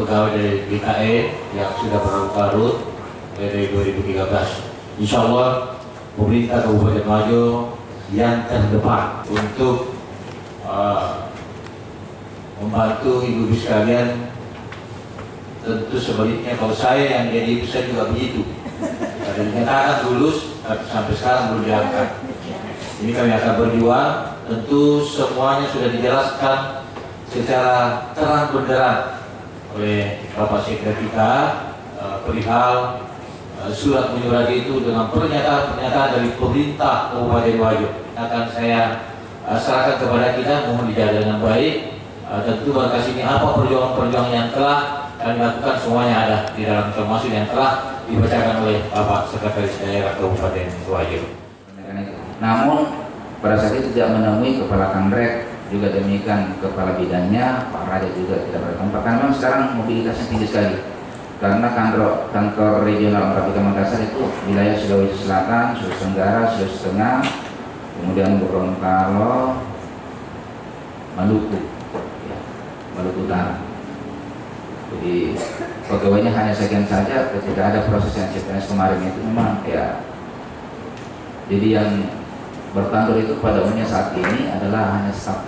pegawai dari BKN yang sudah berlarut-larut dari 2013. Insya Allah pemerintah Kabupaten Wajo yang terdepan untuk membantu ibu-ibu sekalian. Tentu sebaliknya kalau saya yang jadi ibu saya juga begitu. Ada dinyatakan lulus tapi sampai sekarang belum diangkat. Ini kami akan berjuang. Tentu semuanya sudah dijelaskan secara terang benderang oleh Bapak Sekda kita perihal surat menyurat itu dengan pernyataan dari pemerintah Kabupaten Wajo. Akan saya serahkan kepada kita, mohon dijaga dengan baik. Tentu berkas ini apa perjuangan-perjuangan yang telah kami lakukan semuanya ada di dalam, termasuk yang telah dibacakan oleh Bapak Sekretaris Daerah Kabupaten Wajo. Namun pada saat itu tidak menemui kepala Kangrek, juga demikian kepala bidangnya, Pak Raja juga tidak bertempat. Karena memang sekarang mobilitasnya tinggi sekali. Karena kantor regional 4 Makassar itu wilayah Sulawesi Selatan, Sulawesi Tenggara, Sulawesi Tengah, kemudian Gorontalo, Maluku, ya, Maluku Utara. Jadi pegawainya hanya sekian saja. Ketika ada proses yang CPNS kemarin itu memang ya, jadi yang berkantor itu pada umumnya saat ini adalah hanya staf.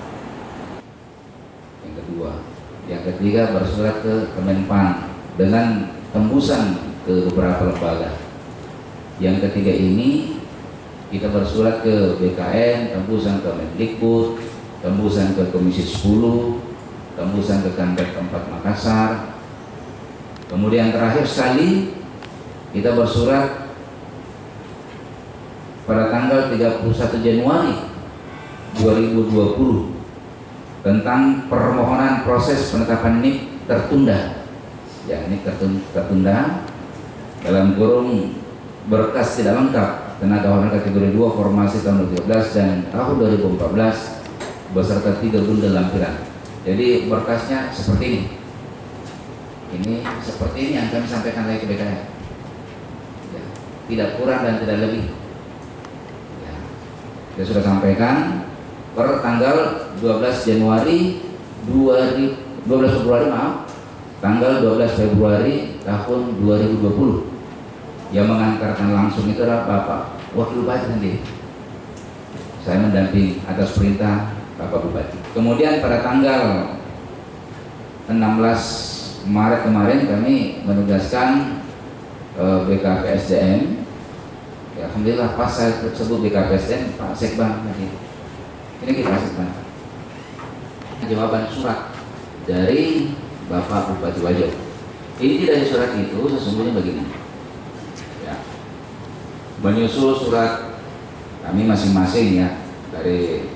Yang kedua, yang ketiga bersurat ke Kemenpan dengan tembusan ke beberapa lembaga. Yang ketiga ini kita bersurat ke BKN, tembusan ke Mendikbud, tembusan ke Komisi 10, tembusan ke Kantor 4 Makassar. Kemudian terakhir sekali kita bersurat pada tanggal 31 Januari 2020 tentang permohonan proses penetapan NIK tertunda. Ya, NIK tertunda dalam kurung berkas tidak lengkap tenaga honorer kategori 2 formasi tahun 2013 dan tahun 2014 beserta 3 bundel lampiran. Jadi berkasnya seperti ini. Ini seperti ini yang kami sampaikan lagi ke BKN. Ya, tidak kurang dan tidak lebih. Kita sudah sampaikan per tanggal 12 Januari 12 Februari tanggal 12 Februari tahun 2020. Yang mengantarkan langsung itu adalah Bapak Wakil Bupati sendiri. Saya mendampingi atas perintah Bapak Bupati. Kemudian pada tanggal 16 Maret kemarin kami menugaskan BKPSDM. Ya, alhamdulillah pas saya tersebut BKPSDM Pak Sekbang tadi. Ini kita Sekbang. Jawaban surat dari Bapak Bupati Wajo. Inti dari surat itu sesungguhnya begini. Ya. Menyusul surat kami masing-masing ya dari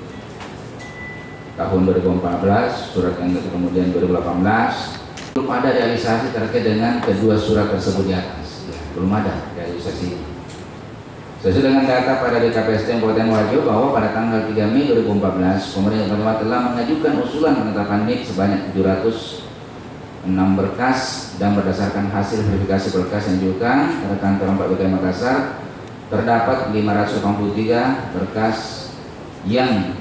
tahun 2014, surat yang kemudian 2018, belum ada realisasi terkait dengan kedua surat tersebut di atas. Ya, belum ada realisasi. Sesuai dengan data pada BKPSDM Kabupaten Wajo bahwa pada tanggal 3 Mei 2014 pemerintah Kabupaten telah mengajukan usulan penetapan NIK sebanyak 706 berkas dan berdasarkan hasil verifikasi berkas yang diajukan pada kantor 4 BKN Makassar terdapat 583 berkas yang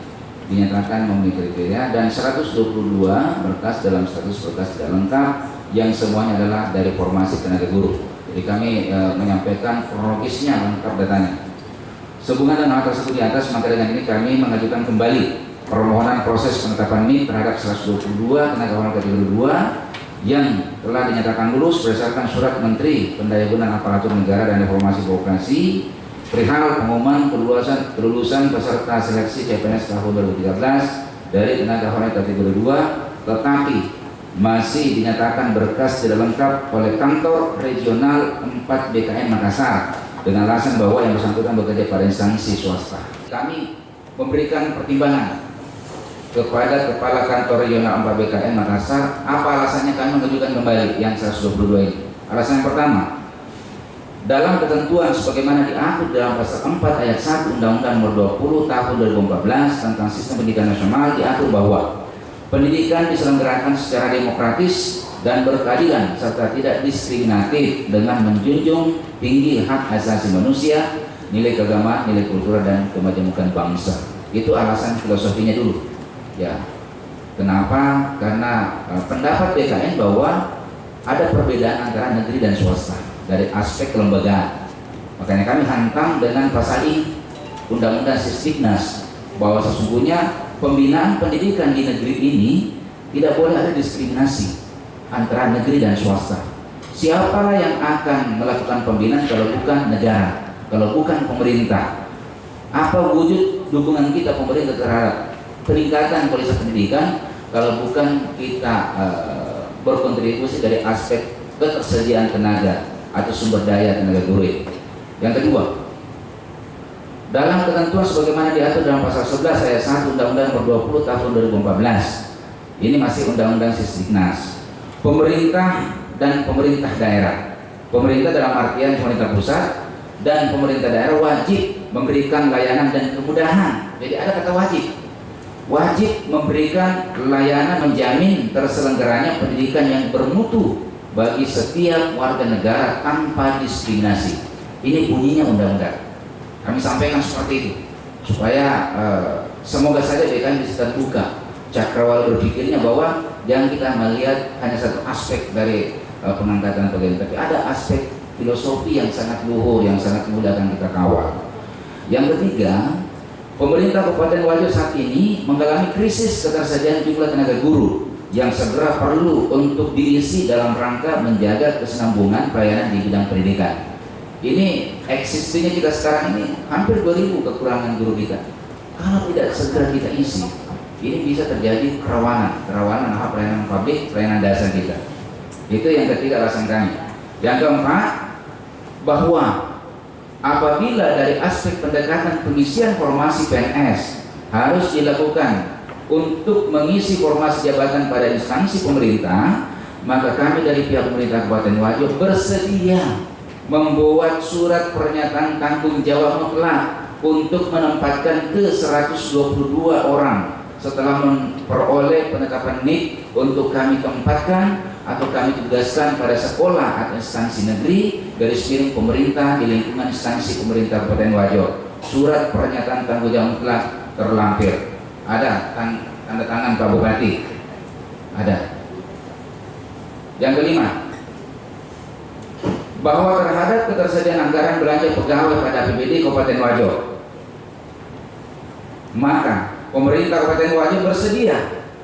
dinyatakan memenuhi kriteria dan 122 berkas dalam status berkas tidak lengkap yang semuanya adalah dari formasi tenaga guru. Jadi kami menyampaikan kronologisnya lengkap datanya. Sehubungan dengan hal tersebut di atas, maka dengan ini kami mengajukan kembali permohonan proses penetapan NIK terhadap 122 tenaga honorer kategori 2 yang telah dinyatakan lulus berdasarkan surat Menteri Pendayagunaan Aparatur Negara dan Reformasi Birokrasi perihal pengumuman kelulusan peserta seleksi CPNS tahun 2013 dari tenaga honorer kategori 2, tetapi masih dinyatakan berkas tidak lengkap oleh kantor regional 4 BKN Makassar dengan alasan bahwa yang bersangkutan bekerja pada instansi swasta. Kami memberikan pertimbangan kepada Kepala Kantor Regional 4 BKN Makassar apa alasannya kami mengajukan kembali yang 122 ini. Alasan yang pertama, dalam ketentuan sebagaimana diatur dalam pasal 4 ayat 1 Undang-Undang Nomor 20 Tahun 2014 tentang Sistem Pendidikan Nasional diatur bahwa pendidikan diselenggarakan secara demokratis dan berkeadilan serta tidak diskriminatif dengan menjunjung tinggi hak asasi manusia, nilai keagamaan, nilai kultural dan kemajemukan bangsa. Itu alasan filosofinya dulu. Ya. Kenapa? Karena pendapat BKN bahwa ada perbedaan antara negeri dan swasta dari aspek kelembagaan. Makanya kami hantam dengan pasal ini, Undang-Undang Sisdiknas, bahwa sesungguhnya pembinaan pendidikan di negeri ini tidak boleh ada diskriminasi antara negeri dan swasta. Siapalah yang akan melakukan pembinaan kalau bukan negara, kalau bukan pemerintah? Apa wujud dukungan kita pemerintah terhadap peningkatan kualitas pendidikan kalau bukan kita berkontribusi dari aspek ketersediaan tenaga atau sumber daya tenaga guru? Yang kedua, dalam ketentuan sebagaimana diatur dalam pasal 11 ayat 1 Undang-Undang Nomor 20 Tahun 2014, ini masih Undang-Undang Sisdiknas, pemerintah dan pemerintah daerah, pemerintah dalam artian pemerintah pusat dan pemerintah daerah wajib memberikan layanan dan kemudahan. Jadi ada kata wajib memberikan layanan, menjamin terselenggaranya pendidikan yang bermutu bagi setiap warga negara tanpa diskriminasi. Ini bunyinya undang-undang. Kami sampaikan seperti itu supaya semoga saja BKN bisa terbuka cakrawala berpikirnya bahwa jangan kita melihat hanya satu aspek dari pengangkatan pegawai, tapi ada aspek filosofi yang sangat luhur, yang sangat mudah akan kita kawal. Yang ketiga, pemerintah Kabupaten Wajo saat ini mengalami krisis ketersediaan jumlah tenaga guru yang segera perlu untuk diisi dalam rangka menjaga kesinambungan pelayanan di bidang pendidikan. Ini eksistensinya kita sekarang ini hampir 2000 kekurangan guru kita. Kalau tidak segera kita isi, ini bisa terjadi kerawanan pelayanan publik, pelayanan dasar kita. Itu yang ketiga alasan kami. Yang keempat, bahwa apabila dari aspek pendekatan pengisian formasi PNS harus dilakukan untuk mengisi formasi jabatan pada instansi pemerintah, maka kami dari pihak pemerintah Kabupaten Wajo bersedia membuat surat pernyataan tanggung jawab mutlak untuk menempatkan ke 122 orang setelah memperoleh penetapan NIK untuk kami tempatkan atau kami tugaskan pada sekolah atau instansi negeri garis miring pemerintah di lingkungan instansi pemerintah Kabupaten Wajo. Surat pernyataan tanggung jawab mutlak terlampir. Ada tanda tangan Pak Bupati. Ada. Yang kelima, bahwa terhadap ketersediaan anggaran belanja pegawai pada APBD Kabupaten Wajo, maka pemerintah Kabupaten Wajo bersedia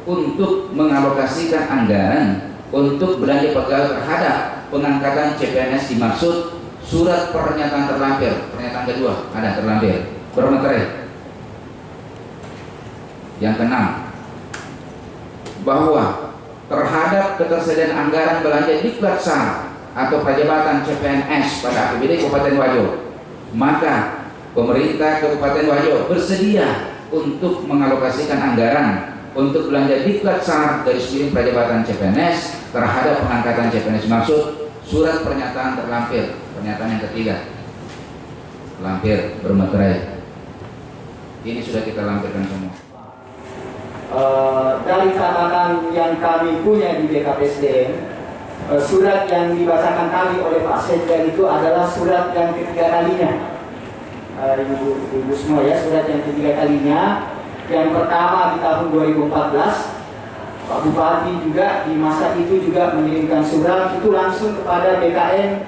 untuk mengalokasikan anggaran untuk belanja pegawai terhadap pengangkatan CPNS dimaksud surat pernyataan terlampir. Pernyataan kedua ada terlampir bermeterai. Yang keenam, bahwa terhadap ketersediaan anggaran belanja diklat sah atau prajabatan CPNS pada APBD Kabupaten Wajo, maka pemerintah Kabupaten Wajo bersedia untuk mengalokasikan anggaran untuk belanja diklat sah garis miring prajabatan CPNS terhadap pengangkatan CPNS maksud surat pernyataan terlampir. Pernyataan yang ketiga, lampir bermeterai. Ini sudah kita lampirkan semua. Dari catatan yang kami punya di BKPSDM, surat yang dibacakan kami oleh Pak Sekda itu adalah surat yang ketiga kalinya. Ibu semua ya, surat yang ketiga kalinya. Yang pertama di tahun 2014, Pak Bupati juga di masa itu juga mengirimkan surat itu langsung kepada BKN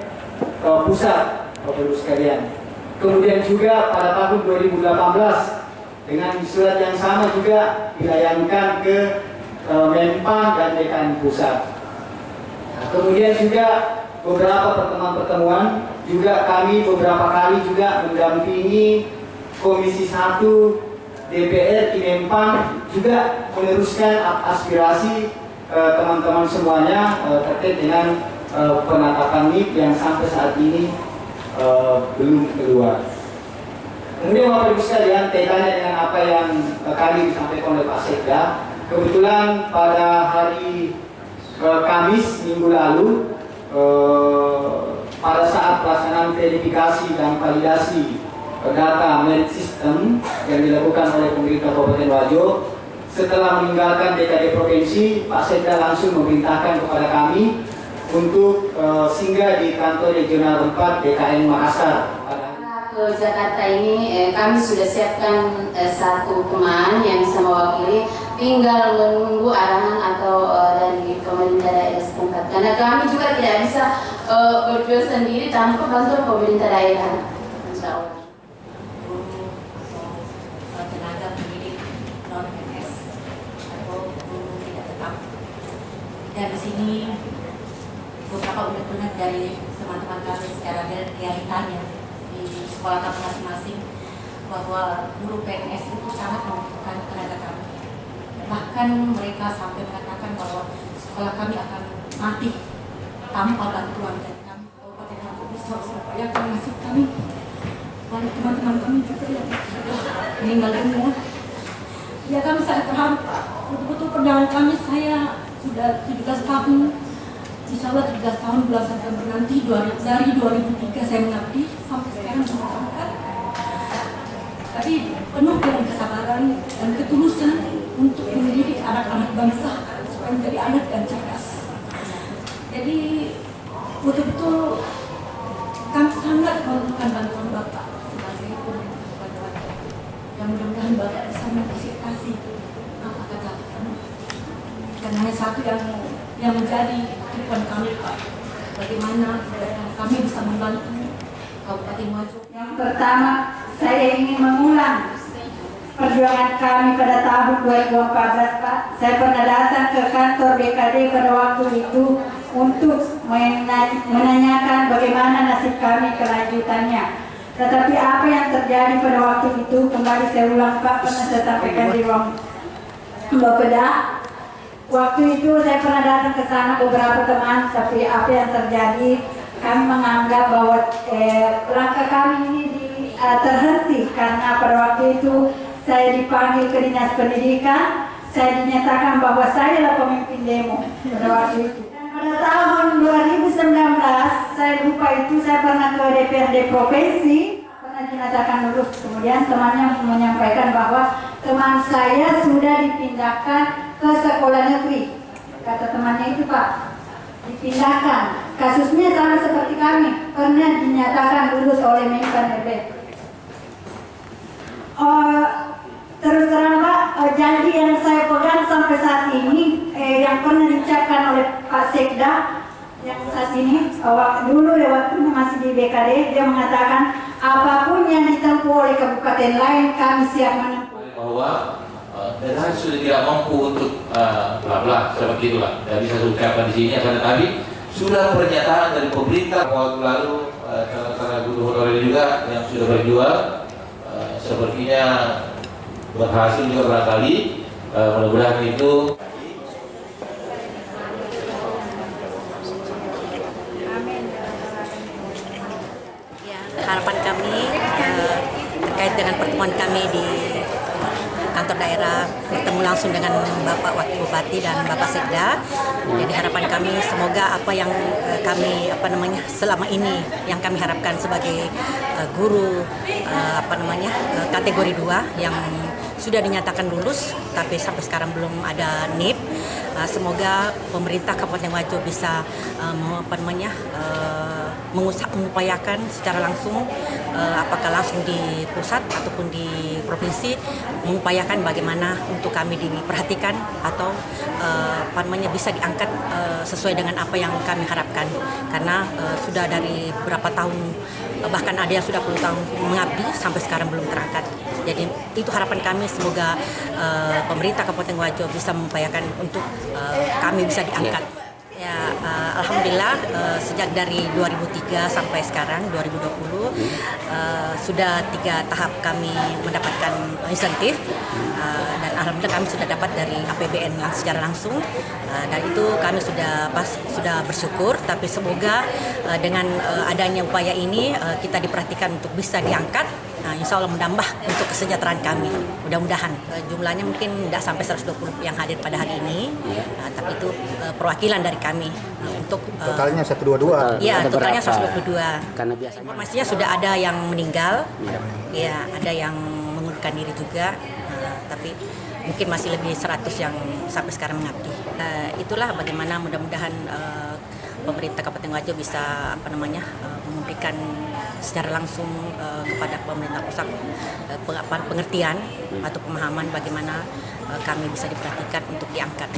pusat, Bapak Ibu sekalian. Kemudian juga pada tahun 2018 dengan surat yang sama juga dilayangkan ke Menpan dan BKN pusat. Kemudian juga beberapa pertemuan-pertemuan juga kami beberapa kali juga mendampingi Komisi 1 DPR di Menpan juga meneruskan aspirasi teman-teman semuanya terkait dengan penetapan NIK yang sampai saat ini belum keluar. Kemudian Bapak Ibu sekalian, kaitannya dengan apa yang tadi disampaikan oleh Pak Sekda, kebetulan pada hari Kamis minggu lalu pada saat pelaksanaan verifikasi dan validasi data merit system yang dilakukan oleh pemerintah Kabupaten Wajo, setelah meninggalkan DKD Provinsi, Pak Sekda langsung memerintahkan kepada kami untuk singgah di kantor regional 4 DKN Makassar. Ke Jakarta ini kami sudah siapkan satu teman yang bisa mewakili tinggal menunggu arahan atau dari pemerintah daerah setempat. Karena kami juga tidak bisa berjuang sendiri tanpa bantuan pemerintah daerah. Insya Allah. Tenaga pendidik non PNS atau guru tidak tetap. Dan di sini beberapa unek-unek dari teman-teman kami secara realitanya di sekolah kami masing-masing bahwa guru PNS itu sangat membutuhkan tenaga kami. Bahkan mereka sampai mengatakan bahwa sekolah kami akan mati tanpa bantuan dari kami. Kabupaten Nganjuk bisa mengupayakan nasib kami. Banyak teman-teman kami juga yang sudah meninggal dunia. Ya kami sangat terhampa. Betul-betul perjalanan kami, saya sudah 17 tahun. Insya Allah 17 tahun bulan September nanti dari 2003 saya mengabdi sampai sekarang sudah angkat. Tapi penuh dengan kesabaran dan ketulusan untuk mendidik anak-anak bangsa supaya menjadi anak yang cerdas. Jadi betul-betul kami sangat membutuhkan bantuan Bapak sebagai pemerintah Kabupaten Wajah. Yang mudah-mudahan Bapak bisa mengantisipasi apa kata kami. Karena hanya satu yang menjadi kehidupan kami, Pak. Bagaimana kami bisa membantu Kabupaten Wajah. Yang pertama, saya ingin mengulang perjuangan kami pada tahun 2014, Pak. Saya pernah datang ke kantor BKD pada waktu itu untuk menanyakan bagaimana nasib kami kelanjutannya. Tetapi apa yang terjadi pada waktu itu, kembali saya ulang, Pak, pernah saya sampaikan di ruang Bapeda. Waktu itu saya pernah datang ke sana beberapa teman, tapi apa yang terjadi, kami menganggap bahwa langkah kami ini terhenti karena pada waktu itu saya dipanggil ke Dinas Pendidikan, saya dinyatakan bahwa saya adalah pemimpin demo pada waktu itu. Dan pada tahun 2019, saya lupa itu, saya pernah ke DPRD Provinsi, pernah dinyatakan lulus. Kemudian temannya menyampaikan bahwa teman saya sudah dipindahkan ke sekolah negeri. Kata temannya itu, Pak, dipindahkan. Kasusnya sama seperti kami, pernah dinyatakan lulus oleh Menpan RB. Terus terang, Pak, janji yang saya pegang sampai saat ini, yang pernah diucapkan oleh Pak Sekda, yang saat ini, dulu waktunya masih di BKD, dia mengatakan apapun yang ditempuh oleh kabupaten lain, kami siap menempuh. Bahwa daerah sudah tidak mampu untuk bla bla seperti itulah. Tidak bisa saya ucapkan di sini, akan tetapi sudah pernyataan dari pemerintah waktu lalu, karena guru honorer juga yang sudah berjuang, sepertinya berhasil juga barangkali. Mudah-mudahan itu. Ya, harapan kami terkait dengan pertemuan kami di kantor daerah, bertemu langsung dengan Bapak Wakil Bupati dan Bapak Sekda. Jadi harapan kami semoga apa yang kami selama ini yang kami harapkan sebagai guru kategori 2 yang sudah dinyatakan lulus tapi sampai sekarang belum ada NIP. Semoga pemerintah Kabupaten Wajo bisa mengupayakan secara langsung, apakah langsung di pusat ataupun di provinsi, mengupayakan bagaimana untuk kami diperhatikan atau bisa diangkat sesuai dengan apa yang kami harapkan. Karena sudah dari berapa tahun, bahkan ada yang sudah 10 tahun mengabdi sampai sekarang belum terangkat. Jadi itu harapan kami, semoga pemerintah Kabupaten Wajo bisa mengupayakan untuk kami bisa diangkat. Ya, alhamdulillah sejak dari 2003 sampai sekarang 2020 sudah 3 tahap kami mendapatkan insentif, dan alhamdulillah kami sudah dapat dari APBN secara langsung, dan itu kami sudah bersyukur. Tapi semoga dengan adanya upaya ini kita diperhatikan untuk bisa diangkat. Nah, insya Allah menambah untuk kesejahteraan kami. Mudah-mudahan jumlahnya mungkin tidak sampai 120 yang hadir pada hari ini, tapi itu perwakilan dari kami untuk totalnya 122. Ya, totalnya 122. Karena biasanya informasinya sudah ada yang meninggal, ya ada yang mengundurkan diri juga, tapi mungkin masih lebih 100 yang sampai sekarang mengabdi. Itulah bagaimana mudah-mudahan pemerintah Kabupaten Wajo bisa memberikan secara langsung kepada pemerintah pusat pengertian atau pemahaman bagaimana kami bisa diperhatikan untuk diangkat.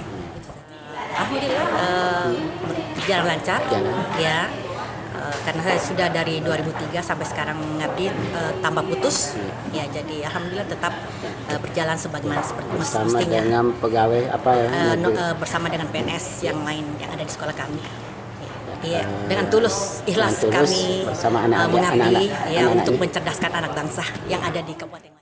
Alhamdulillah berjalan lancar ya. Karena saya sudah dari 2003 sampai sekarang mengabdi tambah putus ya, jadi alhamdulillah tetap berjalan sebagaimana seperti mestinya dengan pegawai bersama dengan PNS yang lain yang ada di sekolah kami. Iya, dengan tulus ikhlas kami bersama mengabdi ya untuk mencerdaskan anak bangsa yang ada di Kabupaten